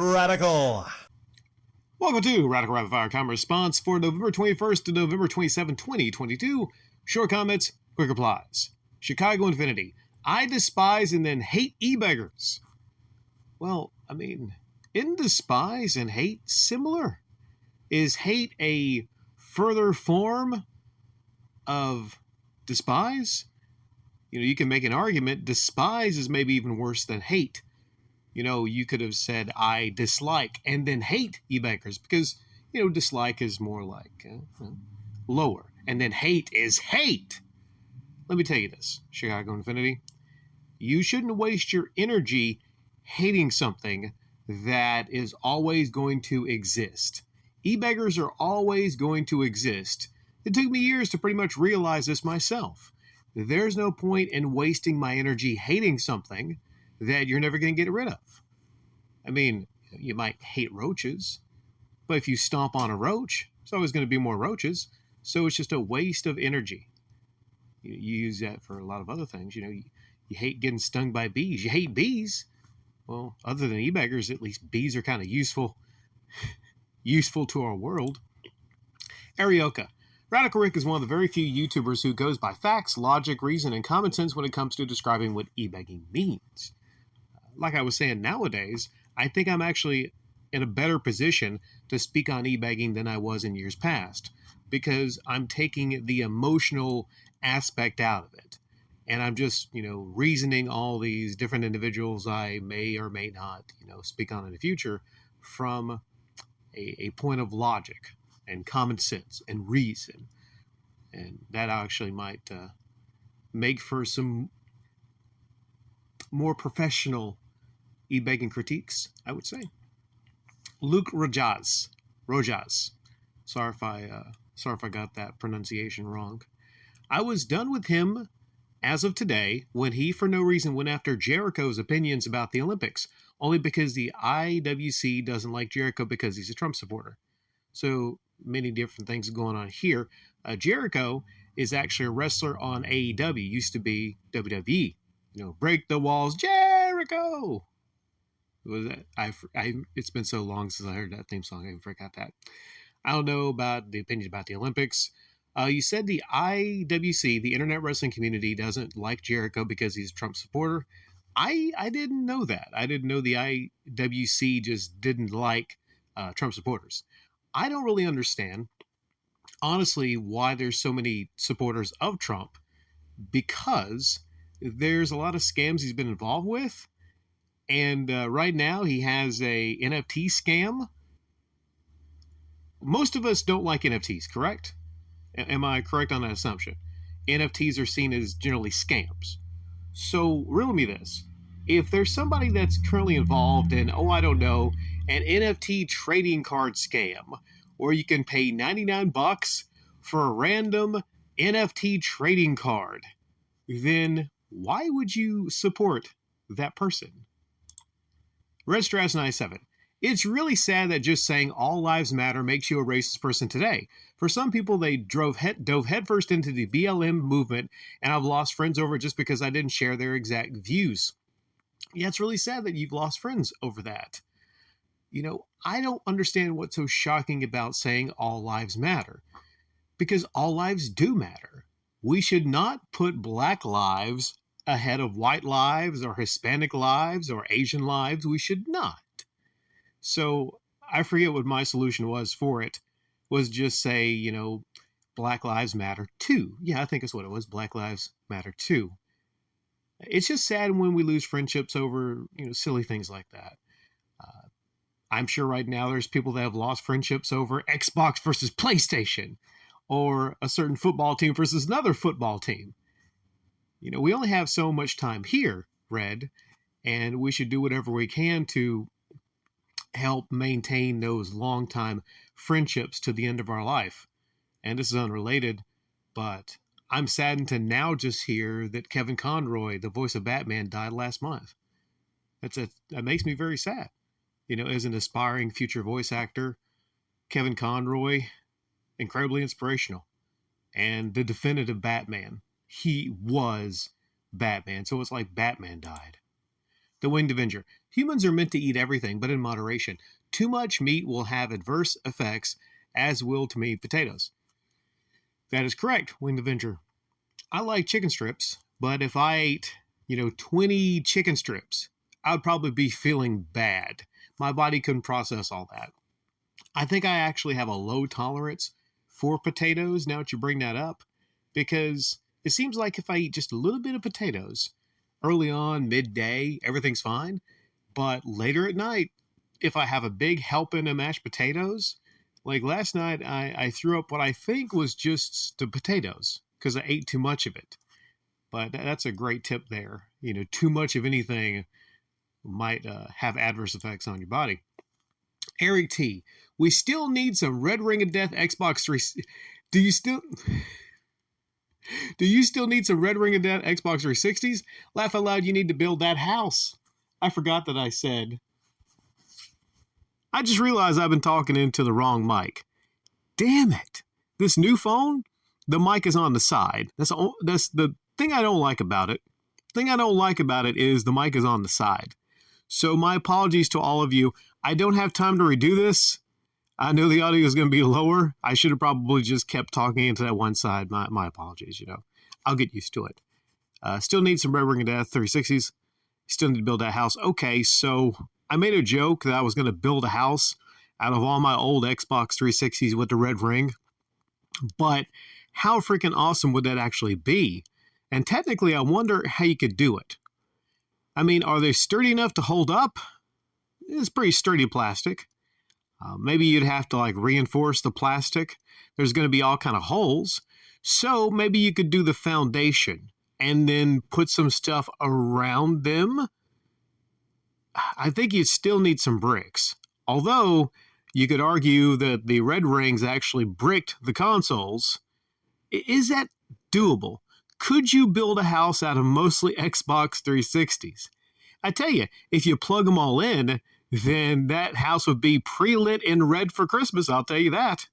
Radical. Welcome to Radical Rapid Fire Comment Response for November 21st to November 27, 2022. Short comments, quick replies. Chicago Infinity. I despise and then hate e-beggars. Well, isn't despise and hate similar? Is hate a further form of despise? You can make an argument. Despise is maybe even worse than hate. You could have said, I dislike and then hate e-beggars because, dislike is more like lower. And then hate is hate. Let me tell you this, Chicago Infinity. You shouldn't waste your energy hating something that is always going to exist. E-beggars are always going to exist. It took me years to pretty much realize this myself. There's no point in wasting my energy hating something that you're never going to get rid of. You might hate roaches, but if you stomp on a roach, there's always going to be more roaches. So it's just a waste of energy. You use that for a lot of other things. You hate getting stung by bees. You hate bees. Well, other than e-beggars, at least bees are kind of useful to our world. Arioka. Radical Rick is one of the very few YouTubers who goes by facts, logic, reason, and common sense when it comes to describing what e-begging means. Like I was saying, nowadays, I think I'm actually in a better position to speak on e-begging than I was in years past because I'm taking the emotional aspect out of it. And I'm just, reasoning all these different individuals I may or may not, speak on in the future from a point of logic and common sense and reason. And that actually might make for some more professional e-begging critiques, I would say. Luke Rojas. Sorry if I got that pronunciation wrong. I was done with him as of today when he, for no reason, went after Jericho's opinions about the Olympics, only because the IWC doesn't like Jericho because he's a Trump supporter. So many different things going on here. Jericho is actually a wrestler on AEW, used to be WWE. Break the walls, Jericho. Was that? It's been so long since I heard that theme song, I forgot that. I don't know about the opinions about the Olympics. You said the IWC, the Internet Wrestling Community, doesn't like Jericho because he's a Trump supporter. I didn't know that. I didn't know the IWC just didn't like Trump supporters. I don't really understand, honestly, why there's so many supporters of Trump, because there's a lot of scams he's been involved with. And right now he has a NFT scam. Most of us don't like NFTs, correct? Am I correct on that assumption? NFTs are seen as generally scams. So riddle me this. If there's somebody that's currently involved in, an NFT trading card scam, or you can pay $99 for a random NFT trading card, then why would you support that person? Red Strauss 97. It's really sad that just saying all lives matter makes you a racist person today. For some people, they dove headfirst into the BLM movement, and I've lost friends over it just because I didn't share their exact views. Yeah, it's really sad that you've lost friends over that. I don't understand what's so shocking about saying all lives matter, because all lives do matter. We should not put black lives ahead of white lives or Hispanic lives or Asian lives. We should not. So I forget what my solution was for it, was just say, Black Lives Matter too. Yeah, I think that's what it was. Black Lives Matter too. It's just sad when we lose friendships over, silly things like that. I'm sure right now there's people that have lost friendships over Xbox versus PlayStation, or a certain football team versus another football team. We only have so much time here, Red, and we should do whatever we can to help maintain those long-time friendships to the end of our life. And this is unrelated, but I'm saddened to now just hear that Kevin Conroy, the voice of Batman, died last month. That makes me very sad. As an aspiring future voice actor, Kevin Conroy, incredibly inspirational, and the definitive Batman. He was Batman, so it's like Batman died. The Winged Avenger. Humans are meant to eat everything, but in moderation. Too much meat will have adverse effects, as will too many potatoes. That is correct, Winged Avenger. I like chicken strips, but if I ate, 20 chicken strips, I would probably be feeling bad. My body couldn't process all that. I think I actually have a low tolerance for potatoes, now that you bring that up, because it seems like if I eat just a little bit of potatoes, early on, midday, everything's fine. But later at night, if I have a big helping of mashed potatoes, like last night, I threw up what I think was just the potatoes because I ate too much of it. But that's a great tip there. Too much of anything might have adverse effects on your body. Eric T. We still need some Red Ring of Death Xbox 3. Do you still need some Red Ring of Death Xbox 360s? Laugh out loud, you need to build that house. I forgot that I said. I just realized I've been talking into the wrong mic. Damn it. This new phone, the mic is on the side. That's the thing I don't like about it. The thing I don't like about it is the mic is on the side. So my apologies to all of you. I don't have time to redo this. I know the audio is going to be lower. I should have probably just kept talking into that one side. My apologies, I'll get used to it. Still need some Red Ring of Death 360s. Still need to build that house. Okay, so I made a joke that I was going to build a house out of all my old Xbox 360s with the red ring. But how freaking awesome would that actually be? And technically, I wonder how you could do it. I mean, are they sturdy enough to hold up? It's pretty sturdy plastic. Maybe you'd have to reinforce the plastic. There's going to be all kind of holes. So maybe you could do the foundation and then put some stuff around them. I think you'd still need some bricks. Although you could argue that the red rings actually bricked the consoles. Is that doable? Could you build a house out of mostly Xbox 360s? I tell you, if you plug them all in, then that house would be pre-lit in red for Christmas, I'll tell you that.